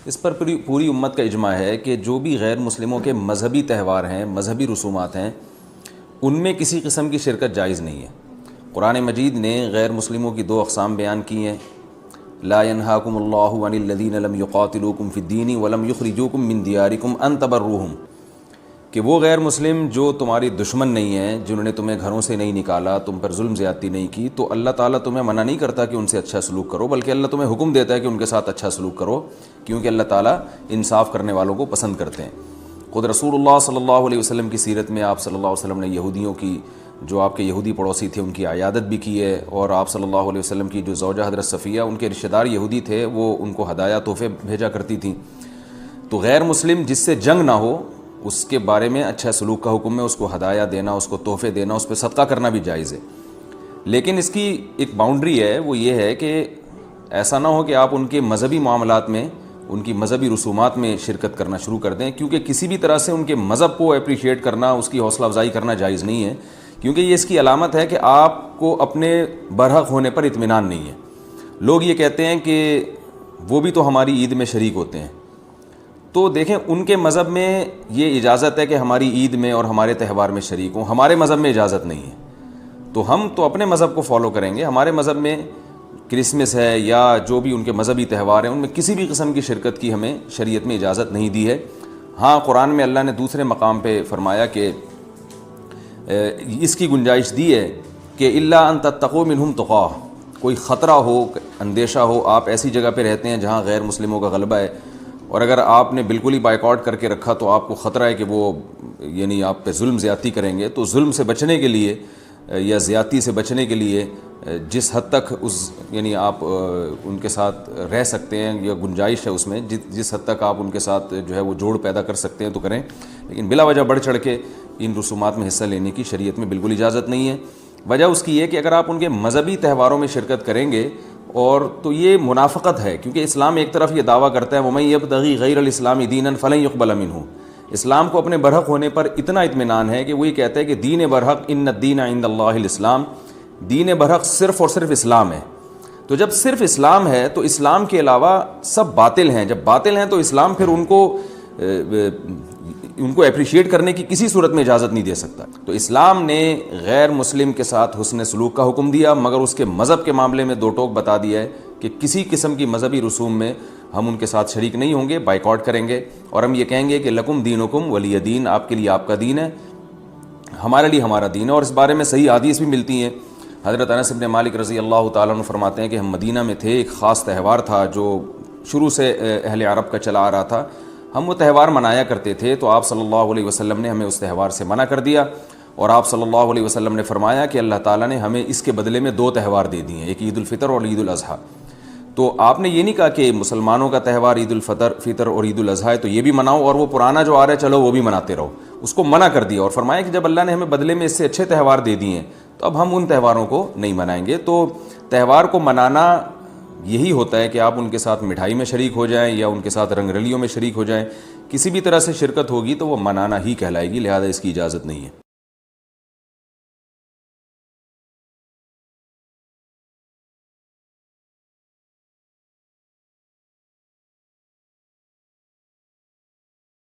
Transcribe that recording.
اس پر پوری امت کا اجماع ہے کہ جو بھی غیر مسلموں کے مذہبی تہوار ہیں، مذہبی رسومات ہیں، ان میں کسی قسم کی شرکت جائز نہیں ہے۔ قرآن مجید نے غیر مسلموں کی دو اقسام بیان کی ہیں، لا ينهاكم الله عن الذين لم يقاتلوكم في الدين ولم يخرجوكم من دياركم ان تبروهم، کہ وہ غیر مسلم جو تمہاری دشمن نہیں ہیں، جنہوں نے تمہیں گھروں سے نہیں نکالا، تم پر ظلم زیادتی نہیں کی، تو اللہ تعالیٰ تمہیں منع نہیں کرتا کہ ان سے اچھا سلوک کرو، بلکہ اللہ تمہیں حکم دیتا ہے کہ ان کے ساتھ اچھا سلوک کرو، کیونکہ اللہ تعالیٰ انصاف کرنے والوں کو پسند کرتے ہیں۔ خود رسول اللہ صلی اللہ علیہ وسلم کی سیرت میں آپ صلی اللہ علیہ وسلم نے یہودیوں کی، جو آپ کے یہودی پڑوسی تھے، ان کی عیادت بھی کی ہے، اور آپ صلی اللہ علیہ وسلم کی جو زوجہ حضرت صفیہ، ان کے رشتہ دار یہودی تھے، وہ ان کو ہدایہ تحفے بھیجا کرتی تھیں۔ تو غیر مسلم جس سے جنگ نہ ہو، اس کے بارے میں اچھا سلوک کا حکم ہے، اس کو ہدایہ دینا، اس کو تحفے دینا، اس پہ صدقہ کرنا بھی جائز ہے۔ لیکن اس کی ایک باؤنڈری ہے، وہ یہ ہے کہ ایسا نہ ہو کہ آپ ان کے مذہبی معاملات میں، ان کی مذہبی رسومات میں شرکت کرنا شروع کر دیں، کیونکہ کسی بھی طرح سے ان کے مذہب کو اپریشیٹ کرنا، اس کی حوصلہ افزائی کرنا جائز نہیں ہے، کیونکہ یہ اس کی علامت ہے کہ آپ کو اپنے برحق ہونے پر اطمینان نہیں ہے۔ لوگ یہ کہتے ہیں کہ وہ بھی تو ہماری عید میں شریک ہوتے ہیں، تو دیکھیں ان کے مذہب میں یہ اجازت ہے کہ ہماری عید میں اور ہمارے تہوار میں شریک ہوں، ہمارے مذہب میں اجازت نہیں ہے، تو ہم تو اپنے مذہب کو فالو کریں گے۔ ہمارے مذہب میں کرسمس ہے یا جو بھی ان کے مذہبی تہوار ہیں، ان میں کسی بھی قسم کی شرکت کی ہمیں شریعت میں اجازت نہیں دی ہے۔ ہاں، قرآن میں اللہ نے دوسرے مقام پہ فرمایا کہ اس کی گنجائش دی ہے کہ الا ان تتقوا منہم تقاہ، کوئی خطرہ ہو، اندیشہ ہو، آپ ایسی جگہ پہ رہتے ہیں جہاں غیر مسلموں کا غلبہ ہے، اور اگر آپ نے بالکل ہی بائیکاٹ کر کے رکھا تو آپ کو خطرہ ہے کہ وہ یعنی آپ پہ ظلم زیادتی کریں گے، تو ظلم سے بچنے کے لیے یا زیادتی سے بچنے کے لیے جس حد تک یعنی آپ ان کے ساتھ رہ سکتے ہیں یا گنجائش ہے اس میں، جس حد تک آپ ان کے ساتھ جو ہے وہ جوڑ پیدا کر سکتے ہیں تو کریں، لیکن بلا وجہ بڑھ چڑھ کے ان رسومات میں حصہ لینے کی شریعت میں بالکل اجازت نہیں ہے۔ وجہ اس کی یہ کہ اگر آپ ان کے مذہبی تہواروں میں شرکت کریں گے اور تو یہ منافقت ہے، کیونکہ اسلام ایک طرف یہ دعویٰ کرتا ہے وَمَن يَبْتَغِي غَيْرَ الْإِسْلَامِ دِينًا فَلَن يُقْبَلَ مِنْهُ، اسلام کو اپنے برحق ہونے پر اتنا اطمینان ہے کہ وہ یہ کہتا ہے کہ دین برحق ان الدین عند اللہ الاسلام، دین برحق صرف اور صرف اسلام ہے۔ تو جب صرف اسلام ہے تو اسلام کے علاوہ سب باطل ہیں، جب باطل ہیں تو اسلام پھر ان کو اپریشیٹ کرنے کی کسی صورت میں اجازت نہیں دے سکتا۔ تو اسلام نے غیر مسلم کے ساتھ حسن سلوک کا حکم دیا، مگر اس کے مذہب کے معاملے میں دو ٹوک بتا دیا ہے کہ کسی قسم کی مذہبی رسوم میں ہم ان کے ساتھ شریک نہیں ہوں گے، بائیکاٹ کریں گے، اور ہم یہ کہیں گے کہ لکم دینکم ولی دین، آپ کے لیے آپ کا دین ہے، ہمارے لیے ہمارا دین ہے۔ اور اس بارے میں صحیح حدیث بھی ملتی ہیں۔ حضرت انس بن مالک رضی اللہ تعالیٰ عنہ فرماتے ہیں کہ ہم مدینہ میں تھے، ایک خاص تہوار تھا جو شروع سے اہل عرب کا چلا آ رہا تھا، ہم وہ تہوار منایا کرتے تھے، تو آپ صلی اللہ علیہ وسلم نے ہمیں اس تہوار سے منع کر دیا، اور آپ صلی اللہ علیہ وسلم نے فرمایا کہ اللہ تعالیٰ نے ہمیں اس کے بدلے میں دو تہوار دے دیے ہیں، ایک عید الفطر اور عید الاضحیٰ۔ تو آپ نے یہ نہیں کہا کہ مسلمانوں کا تہوار عید الفطر اور عید الاضحیٰ ہے تو یہ بھی مناؤ، اور وہ پرانا جو آ رہا ہے چلو وہ بھی مناتے رہو، اس کو منع کر دیا، اور فرمایا کہ جب اللہ نے ہمیں بدلے میں اس سے اچھے تہوار دے دیے ہیں تو اب ہم ان تہواروں کو نہیں منائیں گے۔ تو تہوار کو منانا یہی ہوتا ہے کہ آپ ان کے ساتھ مٹھائی میں شریک ہو جائیں یا ان کے ساتھ رنگ رلیوں میں شریک ہو جائیں، کسی بھی طرح سے شرکت ہوگی تو وہ منانا ہی کہلائے گی، لہذا اس کی اجازت نہیں ہے۔